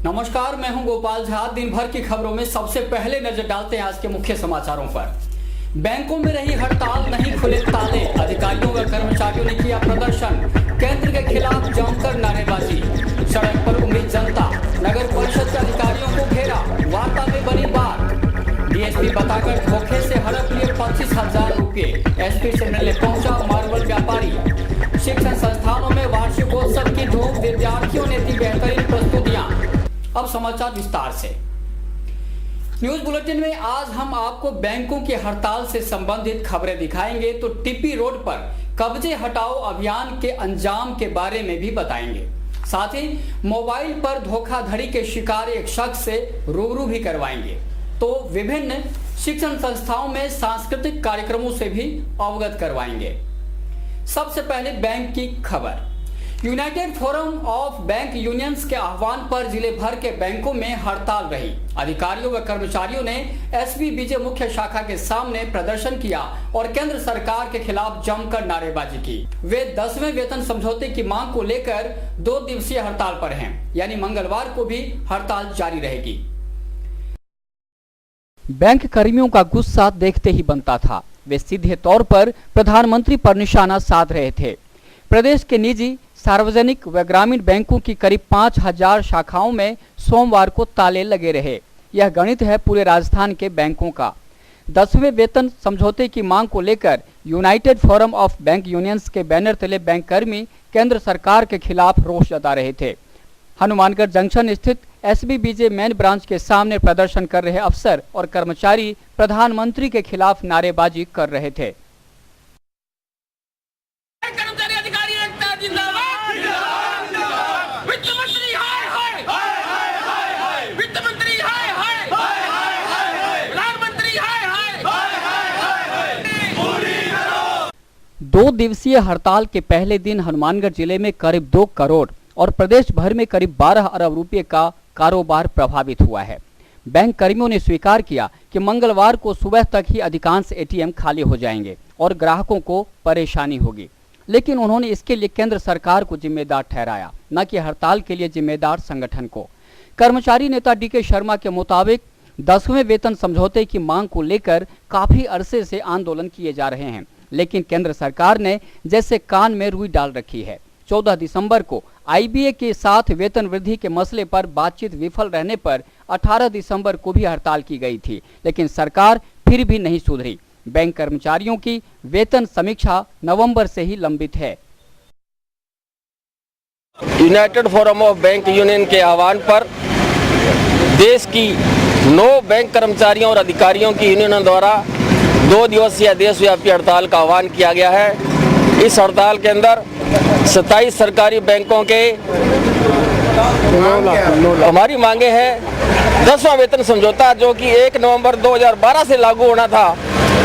नमस्कार, मैं हूं गोपाल झा। दिन भर की खबरों में सबसे पहले नजर डालते हैं आज के मुख्य समाचारों पर। बैंकों में रही हड़ताल, नहीं खुले ताले, अधिकारियों व कर्मचारियों ने किया प्रदर्शन, केंद्र के खिलाफ जमकर नारेबाजी, सड़क पर उमड़ी जनता, नगर परिषद के अधिकारियों को घेरा, वार्ता में बनी बात, डीएसपी बताकर धोखे से हड़प लिए 25,000 रुपये, एसपी से मिलने पहुंचा मार्बल व्यापारी। शिक्षण संस्थानों में वार्षिकोत्सव की धूम, विद्यार्थियों ने दी बेहतरीन प्रस्तुतियां। अब समाचार विस्तार से। न्यूज बुलेटिन में आज हम आपको बैंकों की हड़ताल से संबंधित खबरें दिखाएंगे तो टिप्पी रोड पर कब्जे हटाओ अभियान के अंजाम के बारे में भी बताएंगे। साथ ही मोबाइल पर धोखाधड़ी के शिकार एक शख्स से रूबरू भी करवाएंगे। तो विभिन्न शिक्षण संस्थाओं में सांस्कृतिक कार्यक्रमों से भी अवगत करवाएंगे। सबसे पहले बैंक की खबर। United forum of bank unions के आह्वान पर जिले भर के बैंकों में हड़ताल रही। अधिकारियों व कर्मचारियों ने एसबीबीजे मुख्य शाखा के सामने प्रदर्शन किया और केंद्र सरकार के खिलाफ जमकर नारेबाजी की। वे 10वें वेतन समझौते की मांग को लेकर 2 दिवसीय हड़ताल पर हैं, यानी मंगलवार को भी हड़ताल जारी रहेगी। बैंक कर्मियों का गुस्सा देखते ही बनता था। वे सीधे तौर पर प्रधानमंत्री पर निशाना साध रहे थे। प्रदेश के निजी, सार्वजनिक व ग्रामीण बैंकों की करीब 5,000 शाखाओं में सोमवार को ताले लगे रहे। यह गणित है पूरे राजस्थान के बैंकों का। 10वें वेतन समझौते की मांग को लेकर United forum of bank unions के बैनर तले बैंक कर्मी केंद्र सरकार के खिलाफ रोष जता रहे थे। हनुमानगढ़ जंक्शन स्थित एसबीबीजे मेन ब्रांच के सामने प्रदर्शन कर रहे अफसर और कर्मचारी प्रधानमंत्री के खिलाफ नारेबाजी कर रहे थे। दो दिवसीय हड़ताल के पहले दिन हनुमानगढ़ जिले में करीब 2 करोड़ और प्रदेश भर में करीब 12 अरब रुपए का कारोबार प्रभावित हुआ है। बैंक कर्मियों ने स्वीकार किया कि मंगलवार को सुबह तक ही अधिकांश एटीएम खाली हो जाएंगे और ग्राहकों को परेशानी होगी, लेकिन उन्होंने इसके लिए केंद्र सरकार को जिम्मेदार ठहराया, न कि हड़ताल के लिए जिम्मेदार संगठन को। कर्मचारी नेता डीके शर्मा के मुताबिक 10वें वेतन समझौते की मांग को लेकर काफी अरसे से आंदोलन किए जा रहे हैं, लेकिन केंद्र सरकार ने जैसे कान में रुई डाल रखी है। 14 दिसंबर को आईबीए के साथ वेतन वृद्धि के मसले पर बातचीत विफल रहने पर 18 दिसंबर को भी हड़ताल की गई थी, लेकिन सरकार फिर भी नहीं सुधरी। बैंक कर्मचारियों की वेतन समीक्षा नवंबर से ही लंबित है। United forum of bank union के आह्वान पर देश की 9 बैंक कर्मचारियों और अधिकारियों की यूनियनों द्वारा 2 दिवसीय देशव्यापी हड़ताल का आह्वान किया गया है। इस हड़ताल के अंदर 27 सरकारी बैंकों के हमारी मांगे हैं। 10वां वेतन समझौता जो कि 1 नवंबर 2012 से लागू होना था,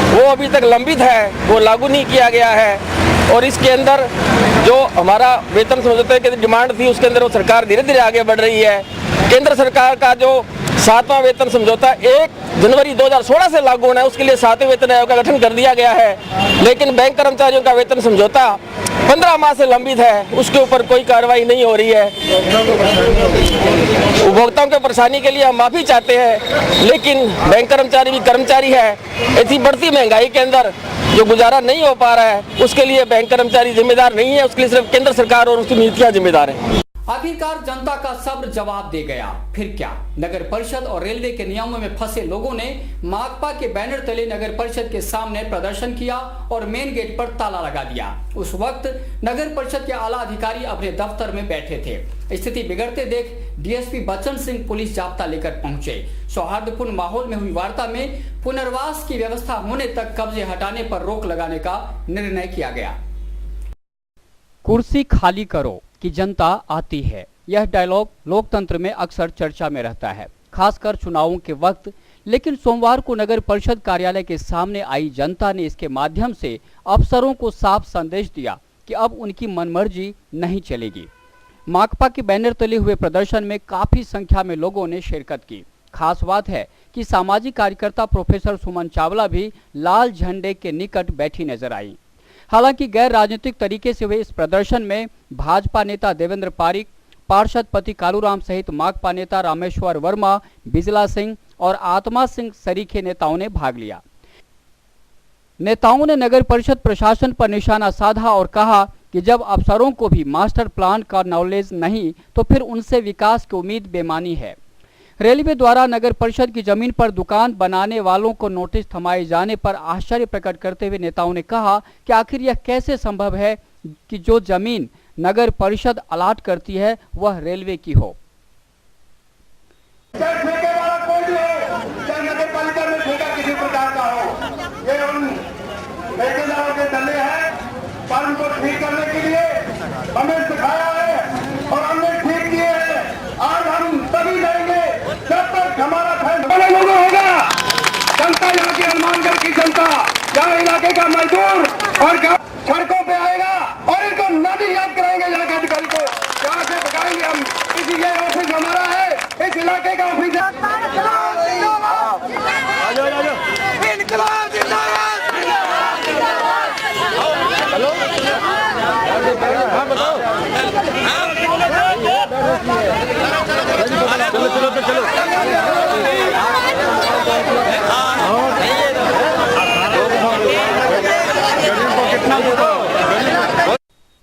वो अभी तक लंबित है, वो लागू नहीं किया गया है। और इसके अंदर जो हमारा वेतन समझौते की डिमांड थी, उसके अंदर वो सरकार धीरे धीरे आगे बढ़ रही है। केंद्र सरकार का जो 7वां वेतन समझौता 1 जनवरी 2016 से लागू होना है, उसके लिए 7वें वेतन आयोग का गठन कर दिया गया है, लेकिन बैंक कर्मचारियों का वेतन समझौता 15 माह से लंबित है, उसके ऊपर कोई कार्रवाई नहीं हो रही है। उपभोक्ताओं की परेशानी के लिए हम माफी चाहते हैं, लेकिन बैंक कर्मचारी भी कर्मचारी है। ऐसी बढ़ती महंगाई के अंदर जो गुजारा नहीं हो पा रहा है, उसके लिए बैंक कर्मचारी जिम्मेदार नहीं है, उसके लिए सिर्फ केंद्र सरकार और उसकी नीतियां जिम्मेदार हैं। आखिरकार जनता का सब्र जवाब दे गया। फिर क्या, नगर परिषद और रेलवे के नियमों में फंसे लोगों ने माकपा के बैनर तले नगर परिषद के सामने प्रदर्शन किया और मेन गेट पर ताला लगा दिया। उस वक्त नगर परिषद के आला अधिकारी अपने दफ्तर में बैठे थे। स्थिति बिगड़ते देख डीएसपी बच्चन सिंह पुलिस जाब्ता लेकर पहुंचे। सौहार्दपूर्ण माहौल में हुई वार्ता में पुनर्वास की व्यवस्था होने तक कब्जे हटाने पर रोक लगाने का निर्णय किया गया। कुर्सी खाली करो कि जनता आती है, यह डायलॉग लोकतंत्र में अक्सर चर्चा में रहता है, खासकर चुनावों के वक्त। लेकिन सोमवार को नगर परिषद कार्यालय के सामने आई जनता ने इसके माध्यम से अफसरों को साफ संदेश दिया कि अब उनकी मनमर्जी नहीं चलेगी। माकपा के बैनर तले हुए प्रदर्शन में काफी संख्या में लोगों ने शिरकत की। खास बात है कि सामाजिक कार्यकर्ता प्रोफेसर सुमन चावला भी लाल झंडे के निकट बैठी नजर आई। हालांकि गैर राजनीतिक तरीके से हुए इस प्रदर्शन में भाजपा नेता देवेंद्र पारिक, पार्षद पति कालूराम सहित माकपा नेता रामेश्वर वर्मा, बिजला सिंह और आत्मा सिंह सरीखे नेताओं ने भाग लिया। नेताओं ने नगर परिषद प्रशासन पर निशाना साधा और कहा कि जब अफसरों को भी मास्टर प्लान का नॉलेज नहीं तो फिर उनसे विकास की उम्मीद बेमानी है। रेलवे द्वारा नगर परिषद की जमीन पर दुकान बनाने वालों को नोटिस थमाए जाने पर आश्चर्य प्रकट करते हुए नेताओं ने कहा कि आखिर यह कैसे संभव है कि जो जमीन नगर परिषद अलाट करती है वह रेलवे की हो। पर उनको ठीक करने के लिए हमें सिखाया है और हमने ठीक किए हैं। आज हम तभी लेंगे जब तक हमारा फैसला लोगों होगा। जनता यहाँ की हनुमानगढ़ की जनता, यहाँ इलाके का मजदूर और सड़कों पे आएगा और इनको नदी याद कराएंगे। यहाँ के अधिकारी को यहाँ से भगाएंगे हम। इसी ये ऑफिस हमारा है, इस इलाके का ऑफिस है।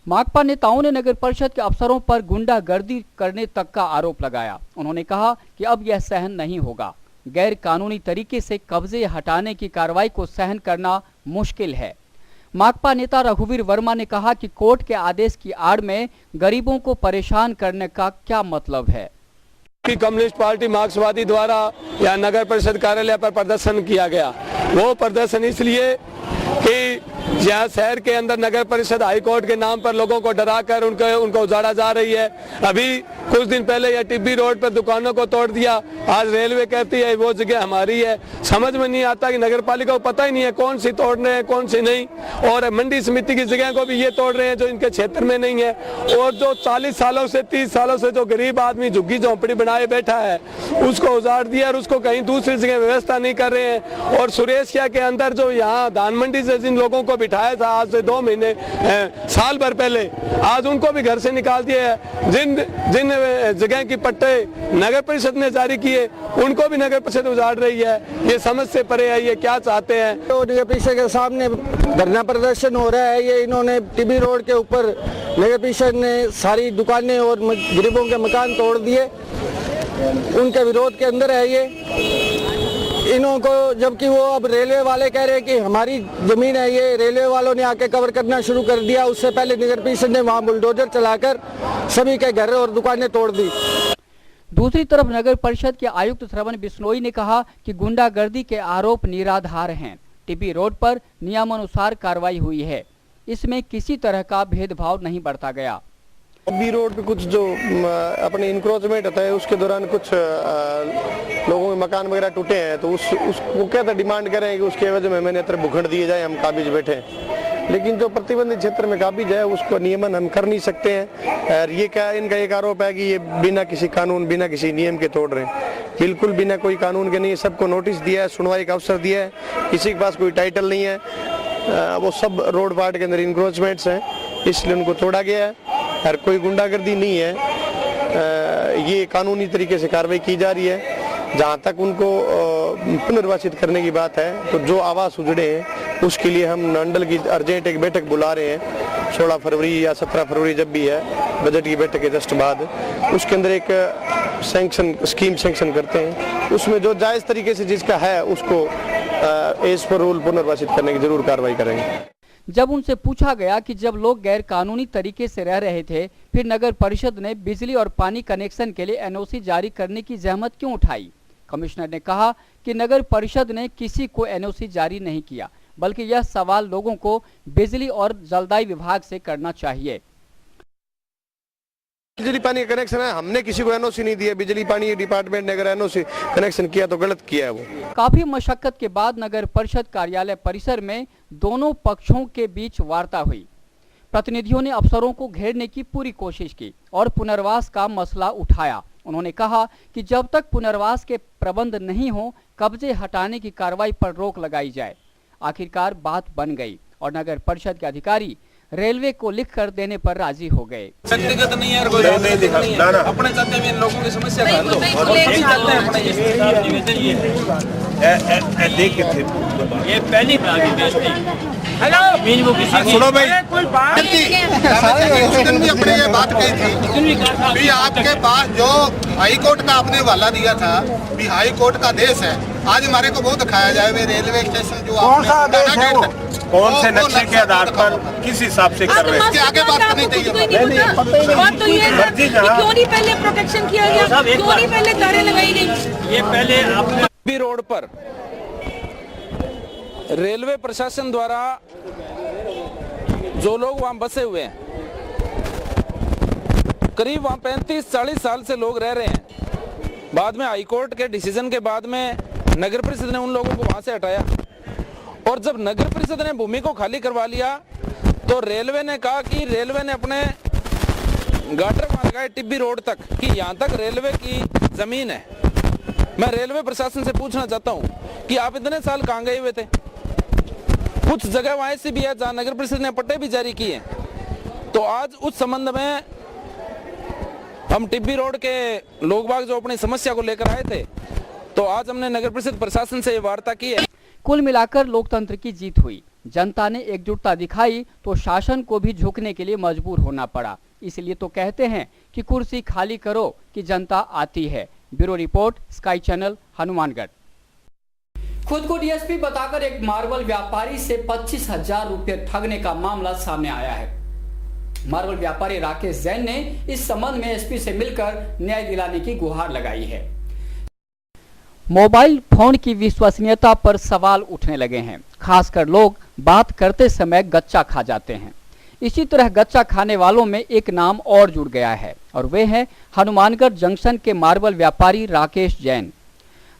माकपा नेताओं ने नगर परिषद के अफसरों पर गुंडागर्दी करने तक का आरोप लगाया। उन्होंने कहा कि अब यह सहन नहीं होगा। गैर कानूनी तरीके से कब्जे हटाने की कार्रवाई को सहन करना मुश्किल है। माकपा नेता रघुवीर वर्मा ने कहा कि कोर्ट के आदेश की आड़ में गरीबों को परेशान करने का क्या मतलब है। कि कम्युनिस्ट पार्टी मार्क्सवादी द्वारा या नगर परिषद कार्यालय पर प्रदर्शन किया गया, वो प्रदर्शन इसलिए कि जहाँ शहर के अंदर नगर परिषद हाईकोर्ट के नाम पर लोगों को डराकर उनको उजाड़ा जा रही है। अभी कुछ दिन पहले यह टिब्बी रोड पर दुकानों को तोड़ दिया, आज रेलवे कहती है वो जगह हमारी है। समझ में नहीं आता कि नगर पालिका को पता ही नहीं है कौन सी तोड़ रहे हैं कौन सी नहीं। और मंडी समिति की जगह को भी ये तोड़ रहे हैं जो इनके क्षेत्र में नहीं है। और जो 40 सालों से 30 सालों से जो गरीब आदमी झुग्गी झोंपड़ी बनाए बैठा है उसको उजाड़ दिया और उसको कहीं दूसरी जगह व्यवस्था नहीं कर रहे हैं। और सुरेशिया के अंदर जो यहाँ धान मंडी से जिन लोगों को बिठाया था आज से 2 महीने साल भर पहले, आज उनको भी घर से निकाल दिया है। जिन जगह की पट्टे नगर परिषद ने जारी किए उनको भी नगर परिषद उजाड़ रही है। ये समझ से परे है, ये क्या चाहते हैं। तो नगर परिषद के सामने धरना प्रदर्शन हो रहा है। ये इन्होंने टिब्बी रोड के ऊपर नगर परिषद ने सारी दुकानें और गरीबों के मकान तोड़ दिए, उनके विरोध के अंदर है ये इन्हों को। जबकि वो अब रेलवे वाले कह रहे हैं कि हमारी जमीन है, ये रेलवे वालों ने आके कवर करना शुरू कर दिया। उससे पहले नगर परिषद ने वहाँ बुलडोजर चलाकर सभी के घर और दुकानें तोड़ दी। दूसरी तरफ नगर परिषद के आयुक्त श्रवण बिश्नोई ने कहा कि गुंडागर्दी के आरोप निराधार हैं। टिब्बी रोड पर नियमानुसार कार्रवाई हुई है, इसमें किसी तरह का भेदभाव नहीं बरता गया। टिब्बी रोड पे कुछ जो अपने इंक्रोचमेंट होता है उसके दौरान कुछ लोगों के मकान वगैरह टूटे हैं, तो उसको क्या था डिमांड करें कि उसके एवज में मैंने भूखंड दिए जाए, हम काबिज बैठे। लेकिन जो प्रतिबंधित क्षेत्र में काबिज है उसको नियमन हम कर नहीं सकते हैं। और ये क्या इनका एक आरोप है कि ये बिना किसी कानून बिना किसी नियम के तोड़ रहे हैं। बिल्कुल बिना कोई कानून के नहीं, सबको नोटिस दिया है, सुनवाई का अवसर दिया है, किसी के पास कोई टाइटल नहीं है। वो सब रोड पार्ट के अंदर इंक्रोचमेंट्स हैं, इसलिए उनको तोड़ा गया है। और कोई गुंडागर्दी नहीं है, ये कानूनी तरीके से कार्रवाई की जा रही है। जहाँ तक उनको पुनर्वासित करने की बात है तो जो आवास उजड़े हैं उसके लिए हम मंडल की अर्जेंट एक बैठक बुला रहे हैं 16 फरवरी या 17 फरवरी, जब भी है बजट की बैठक के जस्ट बाद। उसके अंदर एक स्कीम सैंक्शन करते हैं, उसमें जो जायज़ तरीके से जिसका है उसको एज पर रूल पुनर्वासित करने की जरूर कार्रवाई करेंगे। जब उनसे पूछा गया कि जब लोग गैर कानूनी तरीके से रह रहे थे फिर नगर परिषद ने बिजली और पानी कनेक्शन के लिए एनओसी जारी करने की जहमत क्यों उठाई, कमिश्नर ने कहा कि नगर परिषद ने किसी को एनओसी जारी नहीं किया, बल्कि यह सवाल लोगों को बिजली और जलदाई विभाग से करना चाहिए। बिजली पानी का कनेक्शन है, हमने किसी को एनओसी नहीं दिया। बिजली पानी डिपार्टमेंट ने अगर एनओसी कनेक्शन किया तो गलत किया है वो। काफी मशक्कत के बाद नगर परिषद कार्यालय परिसर में दोनों पक्षों के बीच वार्ता हुई। प्रतिनिधियों ने अफसरों को घेरने की पूरी कोशिश की और पुनर्वास का मसला उठाया। उन्होंने कहा कि जब तक पुनर्वास के प्रबंध नहीं हो कब्जे हटाने की कार्रवाई पर रोक लगाई जाए। आखिरकार बात बन गई और नगर परिषद के अधिकारी रेलवे को लिख कर देने पर राजी हो गए। व्यक्तिगत नहीं है, कोई राजनीतिक नहीं है, अपने चाहते हैं इन लोगों की समस्या हल हो और यही चाहते हैं अपने देख के थे ये पहली हेलो मीन वो किसी सुनो भाई दिन भी अपने ये बात कही थी भी आपके पास जो हाई कोर्ट का आपने हवाला दिया था भी हाई कोर्ट का आदेश है, आज हमारे को वो दिखाया जाए वे रेलवे स्टेशन जो कौन सा आदेश है वो? कौन से नक्शे के आधार पर किस हिसाब से कर रहे हैं? इसके आगे बात करनी चाहिए। बात तो ये है कि क्यों नहीं पहले प्रोटेक्शन किया गया, क्यों नहीं पहले तारें लगाई गई। ये पहले आपने भी रोड पर रेलवे प्रशासन द्वारा जो लोग वहां बसे हुए हैं, करीब वहां 35-40 साल से लोग रह रहे हैं। बाद में हाईकोर्ट के डिसीजन के बाद में नगर परिषद ने उन लोगों को वहां से हटाया और जब नगर परिषद ने भूमि को खाली करवा लिया तो रेलवे ने कहा कि रेलवे ने अपने गाटर वहां लगाए टिब्बी रोड तक कि यहां तक रेलवे की जमीन है। मैं रेलवे प्रशासन से पूछना चाहता हूं कि आप इतने साल कहां गए हुए थे? कुछ जगह वहां ऐसी भी है जहां नगर परिषद ने पट्टे भी जारी किए। तो आज उस संबंध में हम टिब्बी रोड के लोग बाग जो अपनी समस्या को लेकर आए थे, तो आज हमने नगर परिषद प्रशासन से वार्ता की है। कुल मिलाकर लोकतंत्र की जीत हुई। जनता ने एकजुटता दिखाई तो शासन को भी झुकने के लिए मजबूर होना पड़ा। इसलिए तो कहते हैं कि कुर्सी खाली करो कि जनता आती है। Bureau report, sky channel, Hanumangarh. खुद को डीएसपी बताकर एक मार्बल व्यापारी से 25,000 रुपए ठगने का मामला सामने आया है। मार्बल व्यापारी राकेश जैन ने इस संबंध में एसपी से मिलकर न्याय दिलाने की गुहार लगाई है। मोबाइल फोन की विश्वसनीयता पर सवाल उठने लगे हैं। खासकर लोग बात करते समय गच्चा खा जाते हैं। इसी तरह गच्चा खाने वालों में एक नाम और जुड़ गया है और वे हैं हनुमानगढ़ जंक्शन के मार्बल व्यापारी राकेश जैन।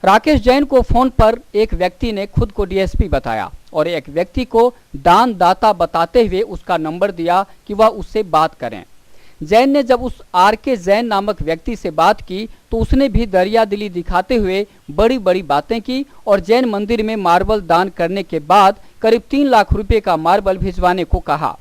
राकेश जैन को फोन पर एक व्यक्ति ने खुद को डीएसपी बताया और एक व्यक्ति को दान दाता बताते हुए उसका नंबर दिया कि वह उससे बात करें। जैन ने जब उस आरके जैन नामक व्यक्ति से बात की तो उसने भी दरिया दिली दिखाते हुए बड़ी बड़ी बातें की और जैन मंदिर में मार्बल दान करने के बाद करीब 3 लाख रुपए का मार्बल भिजवाने को कहा।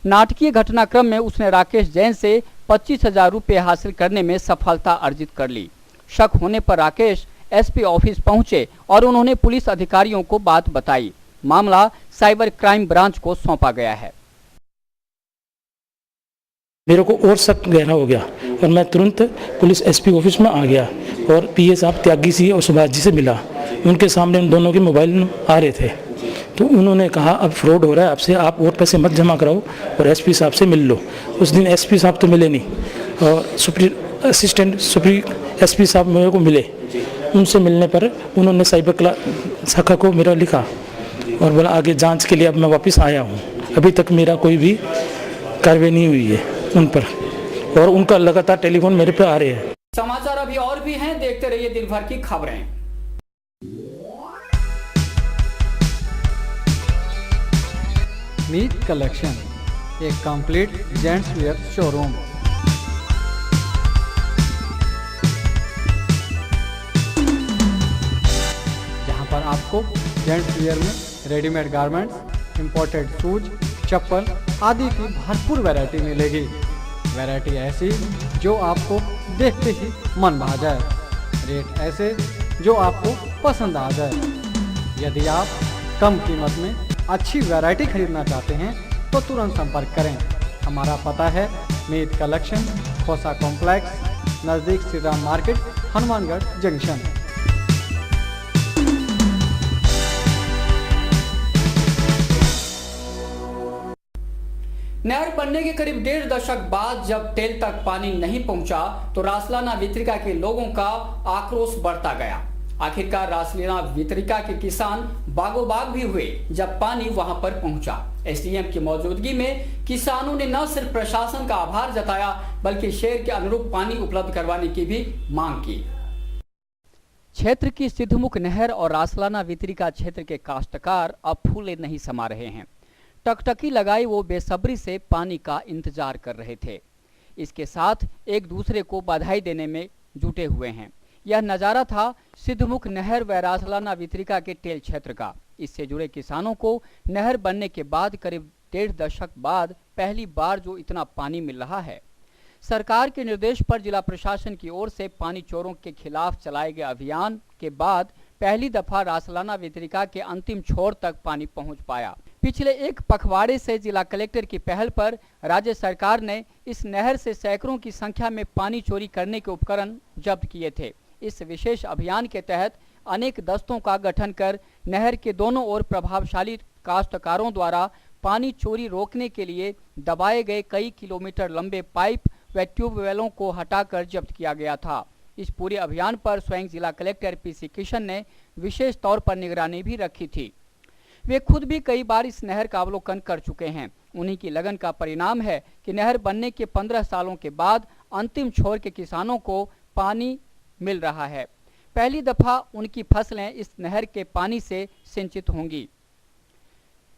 नाटकीय घटनाक्रम में उसने राकेश जैन से 25,000 रुपए हासिल करने में सफलता अर्जित कर ली। शक होने पर राकेश एसपी ऑफिस पहुंचे और उन्होंने पुलिस अधिकारियों को बात बताई। मामला साइबर क्राइम ब्रांच को सौंपा गया है। मेरे को और शक गहरा हो गया और मैं तुरंत पुलिस एसपी ऑफिस में आ गया और पीए साहब त्यागी जी और सुभाष जी से मिला। उनके सामने उन दोनों के मोबाइल आ रहे थे तो उन्होंने कहा अब फ्रॉड हो रहा है, आपसे आप और पैसे मत जमा कराओ और एसपी साहब से मिल लो। उस दिन एसपी साहब तो मिले नहीं और असिस्टेंट सुप्री एसपी साहब मेरे को मिले। उनसे मिलने पर उन्होंने साइबर शाखा को मेरा लिखा और बोला आगे जांच के लिए अब मैं वापस आया हूँ। अभी तक मेरा कोई भी कार्रवाई नहीं हुई है उन पर और उनका लगातार टेलीफोन मेरे पे आ रहे हैं। समाचार अभी और भी हैं, देखते रहिए दिन भर की खबरें। मीत कलेक्शन, एक कंप्लीट जेंट्स वेयर शोरूम। जहां पर आपको जेंट्स वेयर में रेडीमेड गारमेंट्स, इंपोर्टेड शूज, चप्पल आदि की भरपूर वैरायटी मिलेगी। वैरायटी ऐसी जो आपको देखते ही मन भा जाए, रेट ऐसे जो आपको पसंद आ जाए। यदि आप कम कीमत में अच्छी वैरायटी खरीदना चाहते हैं तो तुरंत संपर्क करें। हमारा पता है मीत कलेक्शन, खोसा कॉम्प्लेक्स, नज़दीक श्री राम मार्केट, हनुमानगढ़ जंक्शन। नहर बनने के करीब 1.5 दशक बाद जब टेल तक पानी नहीं पहुंचा तो रासलाना वितरिका के लोगों का आक्रोश बढ़ता गया। आखिरकार रासलाना वितरिका के किसान बागो बाग भी हुए जब पानी वहां पर पहुंचा। एसडीएम की मौजूदगी में किसानों ने न सिर्फ प्रशासन का आभार जताया बल्कि शहर के अनुरूप पानी उपलब्ध करवाने की भी मांग की। क्षेत्र की सिद्धमुख नहर और रासलाना वितरिका क्षेत्र के काश्तकार अब फूले नहीं समा रहे हैं। टकटकी लगाई वो बेसब्री से पानी का इंतजार कर रहे थे। इसके साथ एक दूसरे को बधाई देने में जुटे हुए हैं। यह नज़ारा था सिद्धमुख नहर व रासलाना वितरिका के टेल क्षेत्र का। इससे जुड़े किसानों को नहर बनने के बाद करीब 1.5 दशक बाद पहली बार जो इतना पानी मिल रहा है। सरकार के निर्देश पर जिला प्रशासन की ओर से पानी चोरों के खिलाफ चलाए गए अभियान के बाद पहली दफा रासलाना वितरिका के अंतिम छोर तक पानी पहुंच पाया। पिछले एक पखवाड़े से जिला कलेक्टर की पहल पर राज्य सरकार ने इस नहर से सैकड़ों की संख्या में पानी चोरी करने के उपकरण जब्त किए थे। इस विशेष अभियान के तहत अनेक दस्तों का गठन कर नहर के दोनों ओर प्रभावशाली काश्तकारों द्वारा पानी चोरी रोकने के लिए दबाए गए कई किलोमीटर लंबे पाइप व ट्यूबवेलों को हटाकर जब्त किया गया था। इस पूरे अभियान पर स्वयं जिला कलेक्टर पीसी किशन ने विशेष तौर पर निगरानी भी रखी थी। वे खुद भी कई बार इस नहर का अवलोकन कर चुके हैं। उन्हीं की लगन का परिणाम है कि नहर बनने के 15 सालों के बाद अंतिम छोर के किसानों को पानी मिल रहा है। पहली दफा उनकी फसलें इस नहर के पानी से सिंचित होंगी।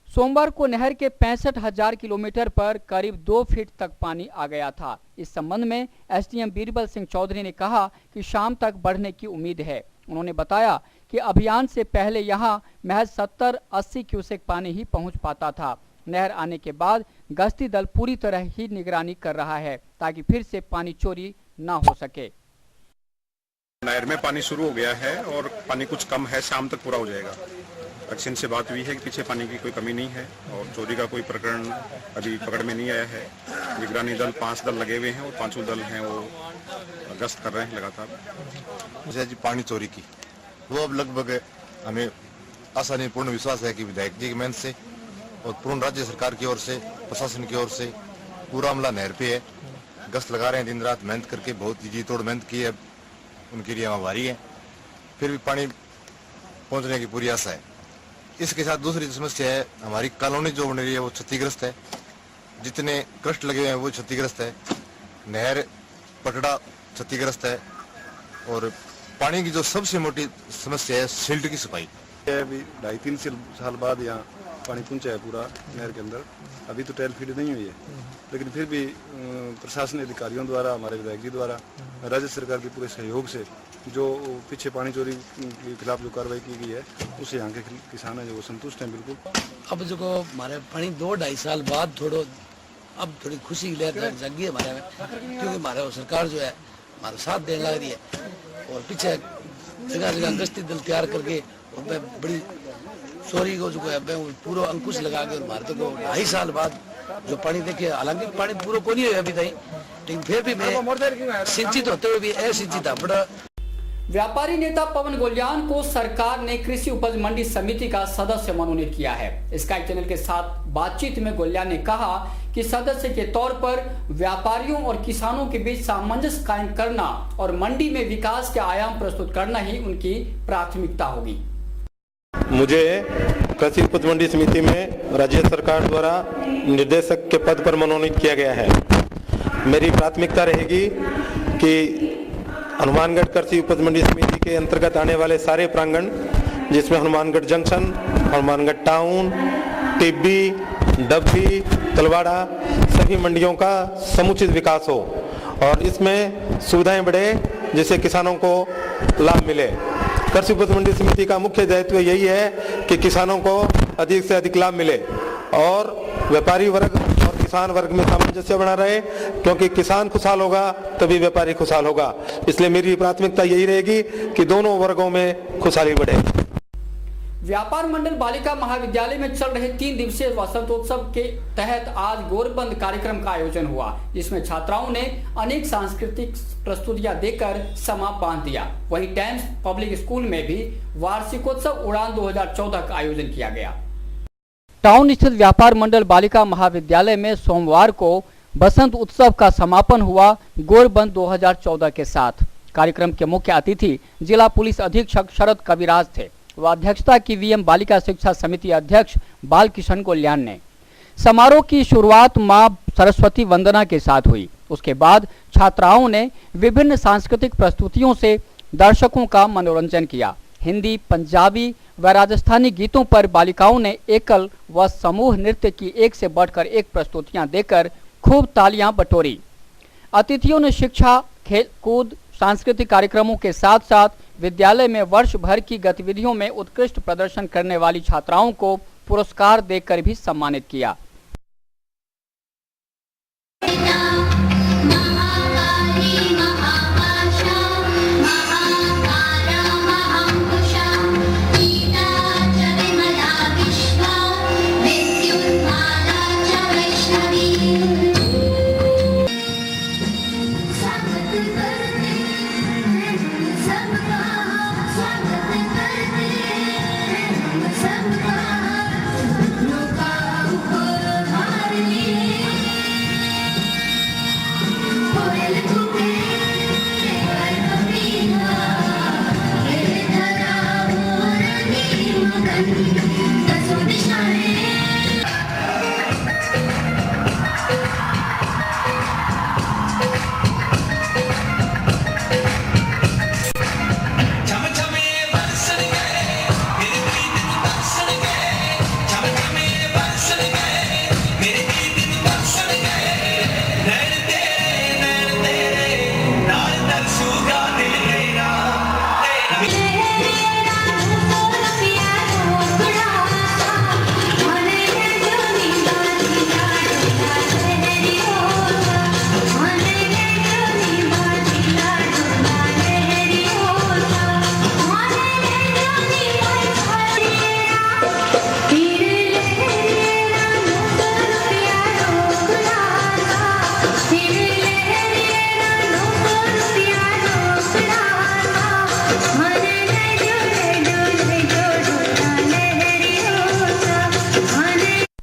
सोमवार को नहर के 65,000 किलोमीटर पर करीब 2 फीट तक पानी आ गया था। इस संबंध में एसडीएम बीरबल सिंह चौधरी ने कहा कि शाम तक बढ़ने की उम्मीद है। उन्होंने बताया कि अभियान से पहले यहां महज 70-80 क्यूसेक पानी ही पहुंच पाता था। नहर आने के बाद गश्ती दल पूरी तरह ही निगरानी कर रहा है ताकि फिर से पानी चोरी न हो सके। नहर में पानी शुरू हो गया है और पानी कुछ कम है, शाम तक पूरा हो जाएगा। एक्शन से बात हुई है कि पीछे पानी की कोई कमी नहीं है और चोरी का कोई प्रकरण अभी पकड़ में नहीं आया है। निगरानी दल 5 दल लगे हुए हैं और 5 दल हैं वो गश्त कर रहे हैं लगातार। पानी चोरी की वो अब लगभग हमें आसानी पूर्ण विश्वास है कि विधायक जी की मेहनत से और पूर्ण राज्य सरकार की ओर से, प्रशासन की ओर से पूरा अमला नहर पे है। गश्त लगा रहे हैं, दिन रात मेहनत करके बहुत जी तोड़ मेहनत की है, उनके लिए हम आभारी है। फिर भी पानी पहुंचने की पूरी आशा है। इसके साथ दूसरी समस्या है, हमारी कॉलोनी जो बन रही है वो क्षतिग्रस्त है। जितने कष्ट लगे हुए हैं वो क्षतिग्रस्त है। नहर पटड़ा क्षतिग्रस्त है और पानी की जो सबसे मोटी समस्या है सिल्ट की सफाई। अभी 2.5-3 साल बाद यहाँ पानी पहुंचा है पूरा नहर के अंदर। अभी तो टैल फीड नहीं हुई है, लेकिन फिर भी प्रशासन अधिकारियों द्वारा, हमारे विधायक जी द्वारा, राज्य सरकार के पूरे सहयोग से जो पीछे पानी चोरी के खिलाफ जो कार्रवाई की गई है उससे यहाँ के किसान हैं जो संतुष्ट हैं बिल्कुल। अब जो हमारे पानी 2-2.5 साल बाद अब थोड़ी खुशी की लहर जगी है हमारे में, क्योंकि हमारे सरकार जो है हमारा साथ देने लग रही है और पीछे जगह जगह गश्ती दल तैयार करके बड़ी चोरी को जो है पूरा अंकुश लगा के हमारे तो 2.5 साल बाद जो पानी देखे, हालांकि पानी पूरा को नहीं हुआ अभी तक, लेकिन फिर भी मैं सिंचित होते हुए भी असिंचित बड़ा। व्यापारी नेता पवन गोल्यान को सरकार ने कृषि उपज मंडी समिति का सदस्य मनोनीत किया है। स्काई चैनल के साथ बातचीत में गोल्यान ने कहा कि सदस्य के तौर पर व्यापारियों और किसानों के बीच सामंजस्य कायम करना और मंडी में विकास के आयाम प्रस्तुत करना ही उनकी प्राथमिकता होगी। मुझे कृषि उपज मंडी समिति में राज्य सरकार द्वारा निर्देशक के पद पर मनोनीत किया गया है। मेरी प्राथमिकता रहेगी कि हनुमानगढ़ कृषि उपज मंडी समिति के अंतर्गत आने वाले सारे प्रांगण, जिसमें हनुमानगढ़ जंक्शन, हनुमानगढ़ टाउन, टिब्बी, डब्बी, तलवाड़ा, सभी मंडियों का समुचित विकास हो और इसमें सुविधाएं बढ़े जिससे किसानों को लाभ मिले। कृषि उपज मंडी समिति का मुख्य दायित्व यही है कि किसानों को अधिक से अधिक लाभ मिले और व्यापारी वर्ग और किसान वर्ग में सामंजस्य बना रहे, क्योंकि किसान खुशहाल होगा तभी व्यापारी खुशहाल होगा। इसलिए मेरी प्राथमिकता यही रहेगी कि दोनों वर्गों में खुशहाली बढ़े। व्यापार मंडल बालिका महाविद्यालय में चल रहे 3 दिवसीय वसंतोत्सव के तहत आज गोरबंद कार्यक्रम का आयोजन हुआ, जिसमें छात्राओं ने अनेक सांस्कृतिक प्रस्तुतियां देकर समा बांध दिया। वहीं टाइम्स पब्लिक स्कूल में भी वार्षिकोत्सव उड़ान 2014 का आयोजन किया गया। टाउन स्थित व्यापार मंडल बालिका महाविद्यालय में सोमवार को बसंत उत्सव का समापन हुआ गोरबंद 2014 के साथ। कार्यक्रम के मुख्य अतिथि जिला पुलिस अधीक्षक शरद कविराज थे। वह अध्यक्षता की वीएम बालिका शिक्षा समिति अध्यक्ष बालकिशन गोल्यान ने। समारोह की शुरुआत मां सरस्वती वंदना के साथ हुई। उसके बाद छात्राओं ने विभिन्न सांस्कृतिक प्रस्तुतियों से दर्शकों का मनोरंजन किया। हिंदी, पंजाबी व राजस्थानी गीतों पर बालिकाओं ने एकल व समूह नृत्य की एक से बढ़कर एक प्रस्तुतियां देकर खूब तालियां बटोरी। अतिथियों ने शिक्षा, खेल कूद, सांस्कृतिक कार्यक्रमों के साथ साथ विद्यालय में वर्ष भर की गतिविधियों में उत्कृष्ट प्रदर्शन करने वाली छात्राओं को पुरस्कार देकर भी सम्मानित किया।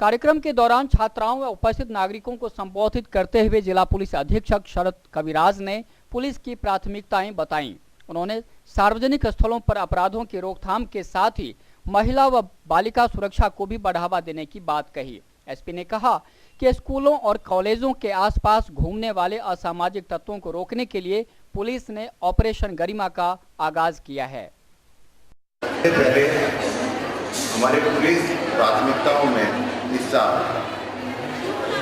कार्यक्रम के दौरान छात्राओं व उपस्थित नागरिकों को संबोधित करते हुए जिला पुलिस अधीक्षक शरद कविराज ने पुलिस की प्राथमिकताएं बताईं। उन्होंने सार्वजनिक स्थलों पर अपराधों की रोकथाम के साथ ही महिला व बालिका सुरक्षा को भी बढ़ावा देने की बात कही। एसपी ने कहा कि स्कूलों और कॉलेजों के आसपास घूमने वाले असामाजिक तत्वों को रोकने के लिए पुलिस ने ऑपरेशन गरिमा का आगाज किया है। पहले हमारे पुलिस प्राथमिकताओं में इस साल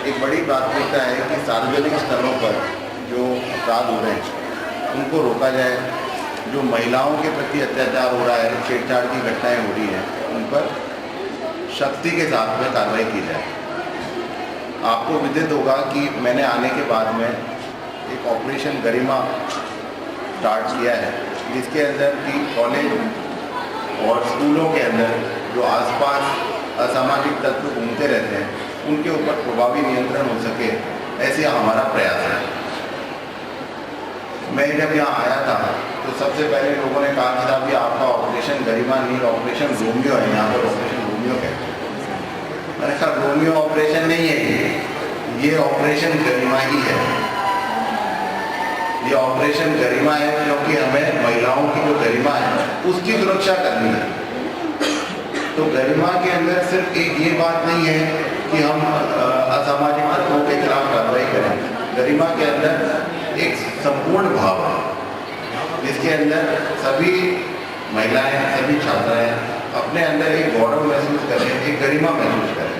एक बड़ी प्राथमिकता है कि सार्वजनिक स्थलों पर जो अपराध हो रहे हैं उनको रोका जाए। जो महिलाओं के प्रति अत्याचार हो रहा है, छेड़छाड़ की घटनाएं हो रही हैं, उन पर सख्ती के साथ में कार्रवाई की जाए। आपको विदित होगा कि मैंने आने के बाद में एक ऑपरेशन गरिमा स्टार्ट किया है, जिसके अंदर कि कॉलेज और स्कूलों के अंदर जो आसपास असामाजिक तत्व घूमते रहते हैं उनके ऊपर प्रभावी नियंत्रण हो सके, ऐसे हमारा प्रयास है। मैं जब यहाँ आया था तो सबसे पहले लोगों ने कहा कि साहब ये आपका ऑपरेशन गरिमा नहीं, ऑपरेशन रोमियो है, यहाँ पर ऑपरेशन रोमियो कहते हैं। मैंने कहा रोमियो ऑपरेशन नहीं है, ये ऑपरेशन गरिमा ही है। ये ऑपरेशन गरिमा है क्योंकि हमें महिलाओं की जो गरिमा है उसकी सुरक्षा करनी है। तो गरिमा के अंदर सिर्फ एक ये बात नहीं है कि हम असामाजिक तत्वों के खिलाफ कार्रवाई करें। गरिमा के अंदर एक संपूर्ण भाव है, जिसके अंदर सभी महिलाएं, सभी छात्राएं अपने अंदर एक गौरव महसूस करें, एक गरिमा महसूस करें।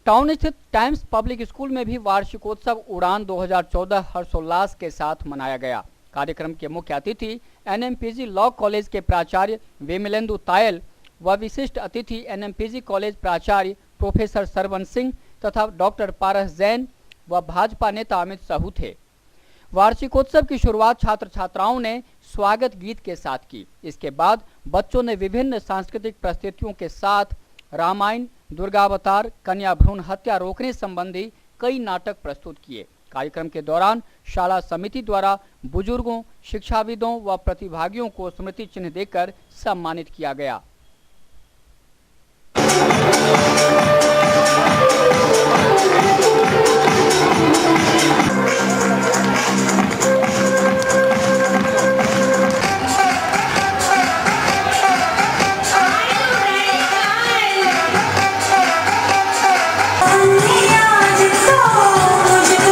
टाउन स्थित टाइम्स पब्लिक स्कूल में भी वार्षिकोत्सव उड़ान 2014 हर्षोल्लास के साथ मनाया गया। कार्यक्रम के मुख्य अतिथि एनएमपीजी लॉ कॉलेज के प्राचार्य विमलेंदु तायल व विशिष्ट अतिथि एनएमपीजी कॉलेज प्राचार्य प्रोफेसर सरवन सिंह तथा डॉक्टर पारस जैन व भाजपा नेता अमित साहू थे। वार्षिकोत्सव की शुरुआत छात्र छात्राओं ने स्वागत गीत के साथ की। इसके बाद बच्चों ने विभिन्न सांस्कृतिक प्रस्तुतियों के साथ रामायण, दुर्गावतार, कन्या भ्रूण हत्या रोकने संबंधी कई नाटक प्रस्तुत किए। कार्यक्रम के दौरान शाला समिति द्वारा बुजुर्गों, शिक्षाविदों व प्रतिभागियों को स्मृति चिन्ह देकर सम्मानित किया गया। मुझको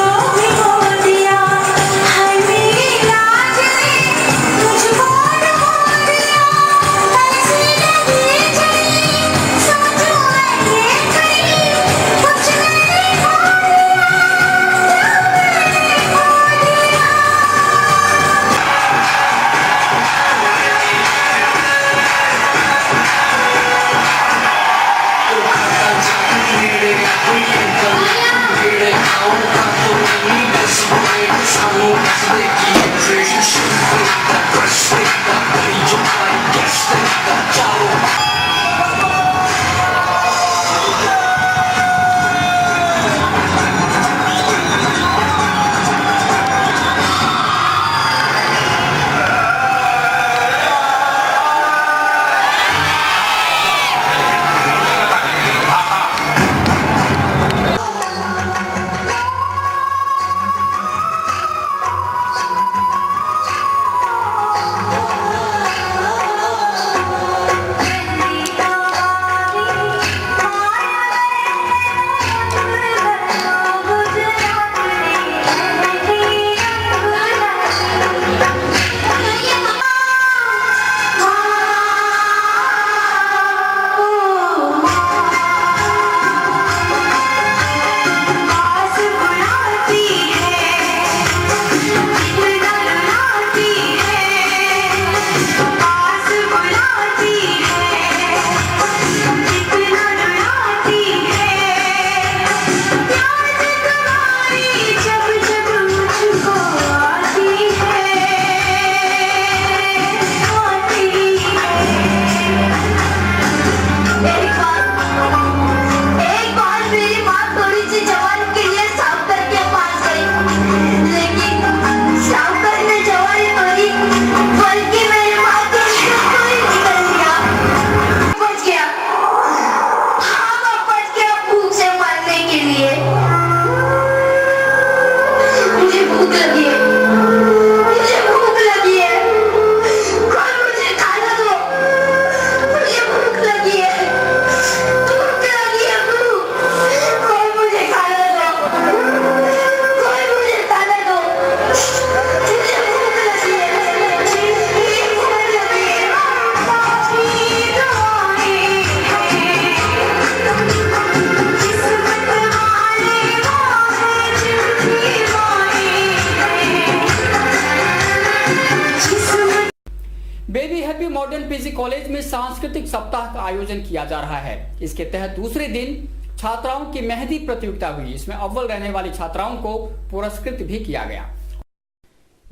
baby happy modern PG college में सांस्कृतिक सप्ताह का आयोजन किया जा रहा है। इसके तहत दूसरे दिन छात्राओं की मेहंदी प्रतियोगिता हुई। इसमें अव्वल रहने वाली छात्राओं को पुरस्कृत भी किया गया।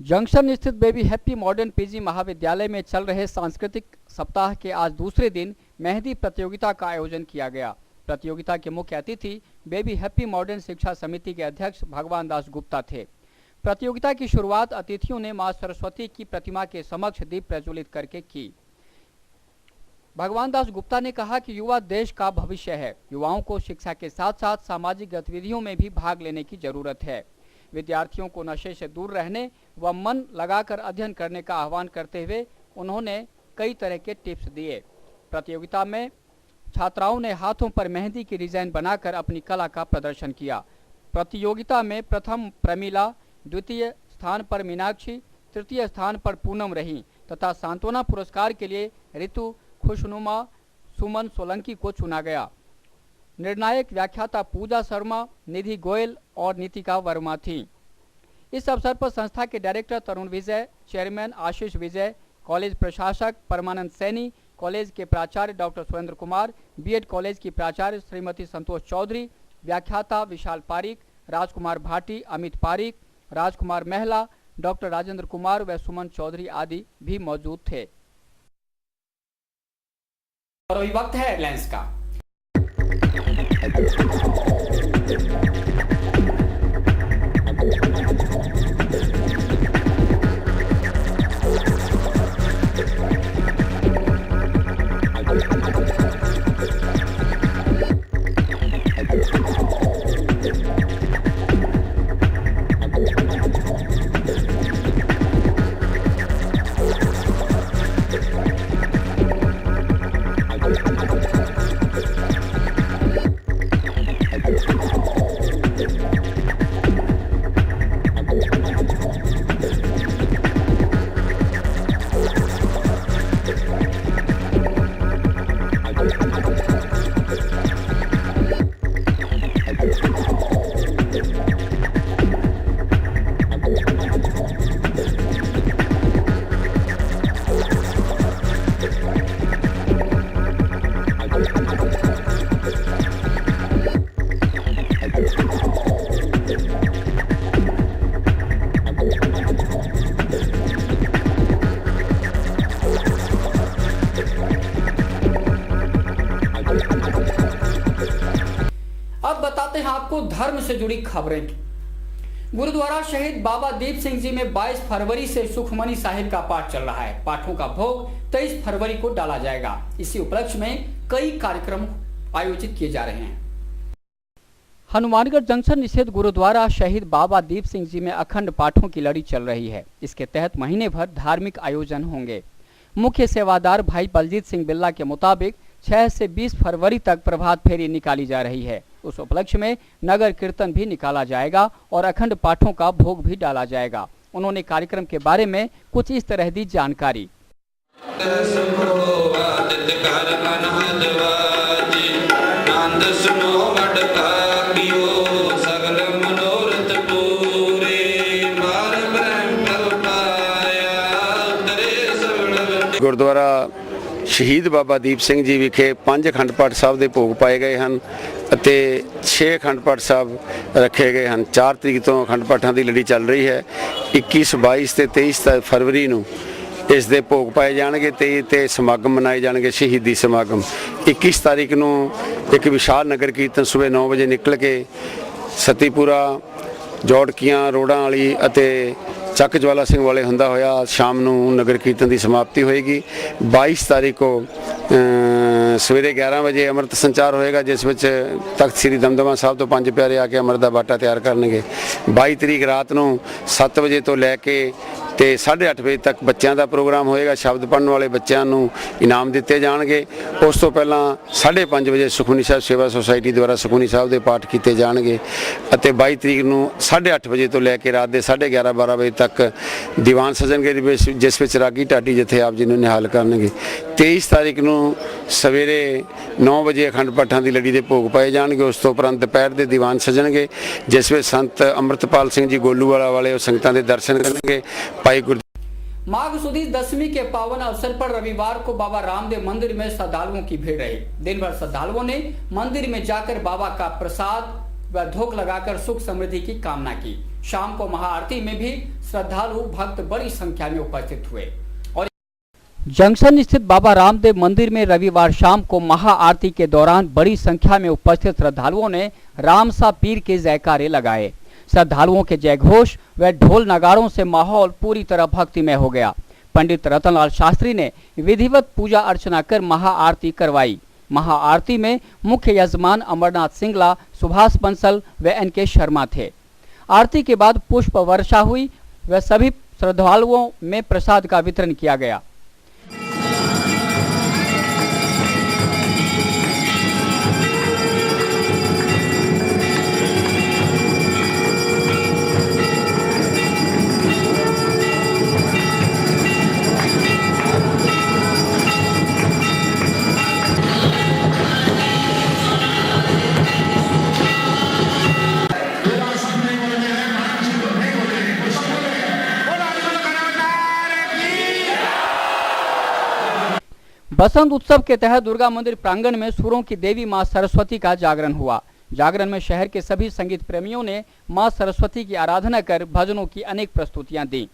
जंक्शन स्थित बेबी हैप्पी मॉडर्न पीजी महाविद्यालय में चल रहे सांस्कृतिक सप्ताह के आज दूसरे दिन मेहंदी प्रतियोगिता का आयोजन किया गया। प्रतियोगिता के मुख्य अतिथि बेबी हैप्पी मॉडर्न शिक्षा समिति के अध्यक्ष भगवान दास गुप्ता थे। प्रतियोगिता की शुरुआत अतिथियों ने मां सरस्वती की प्रतिमा के समक्ष दीप प्रज्वलित करके की। भगवान दास गुप्ता ने कहा कि युवा देश का भविष्य है। युवाओं को शिक्षा के साथ साथ सामाजिक गतिविधियों में भी भाग लेने की जरूरत है। विद्यार्थियों को नशे से दूर रहने व मन लगाकर अध्ययन करने का आह्वान करते हुए उन्होंने कई तरह के टिप्स दिए। प्रतियोगिता में छात्राओं ने हाथों पर मेहंदी की डिजाइन बनाकर अपनी कला का प्रदर्शन किया। प्रतियोगिता में प्रथम प्रमीला, द्वितीय स्थान पर मीनाक्षी, तृतीय स्थान पर पूनम रही तथा सांत्वना पुरस्कार के लिए ऋतु, खुशनुमा, सुमन सोलंकी को चुना गया। निर्णायक व्याख्याता पूजा शर्मा, निधि गोयल और नीतिका वर्मा थी। इस अवसर पर संस्था के director Tarun Vijay, chairman Ashish Vijay, college प्रशासक परमानंद सैनी, कॉलेज के प्राचार्य doctor Surendra Kumar, BEd college की प्राचार्य श्रीमती संतोष चौधरी, व्याख्याता विशाल पारिक, राजकुमार भाटी, अमित पारिक, राजकुमार महला, डॉक्टर राजेंद्र कुमार व सुमन चौधरी आदि भी मौजूद थे। और अभी वक्त है हेडलाइंस का। आपको धर्म से जुड़ी खबरें। गुरुद्वारा शहीद बाबा दीप सिंह जी में 22 फरवरी से सुखमनी साहिब का पाठ चल रहा है। पाठों का भोग 23 फरवरी को डाला जाएगा। इसी उपलक्ष्य में कई कार्यक्रम आयोजित किए जा रहे हैं। हनुमानगढ़ जंक्शन स्थित गुरुद्वारा शहीद बाबा दीप सिंह जी में अखंड पाठों की लड़ी चल रही है। इसके तहत महीने भर धार्मिक आयोजन होंगे। मुख्य सेवादार भाई बलजीत सिंह बिल्ला के मुताबिक 6 से 20 फरवरी तक प्रभात फेरी निकाली जा रही है। उस उपलक्ष्य में नगर कीर्तन भी निकाला जाएगा और अखंड पाठों का भोग भी डाला जाएगा। उन्होंने कार्यक्रम के बारे में कुछ इस तरह दी जानकारी। गुरुद्वारा शहीद बाबा दीप सिंह जी विखे 5 अखंड पाठ ਸਾਹਿਬ ਦੇ ਭੋਗ ਪਾਏ ਗਏ ਹਨ ਅਤੇ 6 ਅਖੰਡ ਪਾਠ ਸਾਹਿਬ ਰੱਖੇ ਗਏ ਹਨ। 4 ਤਰੀਕ ਤੋਂ ਅਖੰਡ ਪਾਠਾਂ ਦੀ ਲੜੀ ਚੱਲ ਰਹੀ ਹੈ। 21, 22 ਤੇ 23 ਫਰਵਰੀ ਨੂੰ ਇਸ ਦੇ ਭੋਗ ਪਾਏ ਜਾਣਗੇ ਤੇ ਸਮਾਗਮ ਮਨਾਏ ਜਾਣਗੇ, ਸ਼ਹੀਦੀ ਸਮਾਗਮ। 21 ਤਾਰੀਖ ਨੂੰ ਇੱਕ ਵਿਸ਼ਾਲ ਨਗਰ ਕੀਰਤਨ ਸਵੇਰ 9 ਵਜੇ ਨਿਕਲ ਕੇ ਸਤੀਪੁਰਾ, ਜੋੜਕੀਆਂ, ਰੋੜਾਂ ਵਾਲੀ ਅਤੇ ਚੱਕ ਜਵਾਲਾ ਸਿੰਘ ਵਾਲੇ ਹੁੰਦਾ ਹੋਇਆ ਸ਼ਾਮ ਨੂੰ ਨਗਰ ਕੀਰਤਨ ਦੀ ਸਮਾਪਤੀ ਹੋਏਗੀ। 22 ਤਾਰੀਖ को ਸਵੇਰੇ 11 ਵਜੇ ਅੰਮ੍ਰਿਤ ਸੰਚਾਰ ਹੋਏਗਾ, ਜਿਸ ਵਿੱਚ ਤਖਤ ਸ੍ਰੀ ਦਮਦਮਾ ਸਾਹਿਬ ਤੋਂ 5 ਪਿਆਰੇ ਆ ਕੇ ਅੰਮ੍ਰਿਤ ਦਾ ਬਾਟਾ ਤਿਆਰ ਕਰਨਗੇ। 22 ਤਰੀਕ ਰਾਤ ਨੂੰ 7 ਵਜੇ ਤੋਂ ਲੈ ਕੇ ਤੇ 8:30 ਵਜੇ ਤੱਕ ਬੱਚਿਆਂ ਦਾ ਪ੍ਰੋਗਰਾਮ ਹੋਏਗਾ। ਸ਼ਬਦ ਪੜ੍ਹਨ ਵਾਲੇ ਬੱਚਿਆਂ ਨੂੰ ਇਨਾਮ ਦਿੱਤੇ ਜਾਣਗੇ। ਉਸ ਤੋਂ ਪਹਿਲਾਂ 5:30 ਵਜੇ ਸੁਖਮਨੀ ਸਾਹਿਬ ਸੇਵਾ ਸੁਸਾਇਟੀ ਦੁਆਰਾ ਸੁਖਮਨੀ ਸਾਹਿਬ ਦੇ ਪਾਠ ਕੀਤੇ ਜਾਣਗੇ ਅਤੇ 22 ਤਰੀਕ ਨੂੰ 8:30 ਵਜੇ ਤੋਂ ਲੈ ਕੇ ਰਾਤ ਦੇ 11:30 12 ਵਜੇ ਤੱਕ ਦੀਵਾਨ ਸਜਣਗੇ, ਜਿਸ ਵਿੱਚ ਰਾਗੀ ਢਾਡੀ ਜਿੱਥੇ ਆਪ ਜੀ ਨੂੰ ਨਿਹਾਲ ਕਰਨਗੇ। 23 ਤਾਰੀਖ ਨੂੰ ਸਵੇਰੇ 9 ਵਜੇ ਅਖੰਡ ਪਾਠਾਂ ਦੀ ਲੜੀ ਦੇ ਭੋਗ ਪਾਏ ਜਾਣਗੇ। ਉਸ ਤੋਂ ਉਪਰੰਤ ਦੁਪਹਿਰ ਦੇ ਦੀਵਾਨ ਸਜਣਗੇ, ਜਿਸ ਵਿੱਚ ਸੰਤ ਅੰਮ੍ਰਿਤਪਾਲ ਸਿੰਘ ਜੀ ਗੋਲੂਵਾਲਾ ਵਾਲੇ ਉਹ ਸੰਗਤਾਂ ਦੇ ਦਰਸ਼ਨ ਕਰਨਗੇ। माघ सुदी दशमी के पावन अवसर पर रविवार को बाबा रामदेव मंदिर में श्रद्धालुओं की भीड़ रही। दिन भर श्रद्धालुओं ने मंदिर में जाकर बाबा का प्रसाद व धूप लगाकर सुख समृद्धि की कामना की। शाम को महाआरती में भी श्रद्धालु भक्त बड़ी संख्या में उपस्थित हुए। और जंक्शन स्थित बाबा रामदेव मंदिर में रविवार शाम को महाआरती के दौरान बड़ी संख्या में उपस्थित श्रद्धालुओं ने रामसा पीर के जयकारे लगाए। श्रद्धालुओं के जयघोष व ढोल नगाड़ों से माहौल पूरी तरह भक्तिमय हो गया। पंडित रतनलाल शास्त्री ने विधिवत पूजा अर्चना कर महाआरती करवाई। महाआरती में मुख्य यजमान अमरनाथ सिंगला, सुभाष बंसल व NK शर्मा थे। आरती के बाद पुष्प वर्षा हुई व सभी श्रद्धालुओं में प्रसाद का वितरण किया गया। बसंत उत्सव के तहत दुर्गा मंदिर प्रांगण में सुरों की देवी मां सरस्वती का जागरण हुआ। जागरण में शहर के सभी संगीत प्रेमियों ने मां सरस्वती की आराधना कर भजनों की अनेक प्रस्तुतियां दी।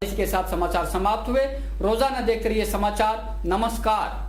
इसके साथ समाचार समाप्त हुए। रोजाना देखते रहिए समाचार। नमस्कार।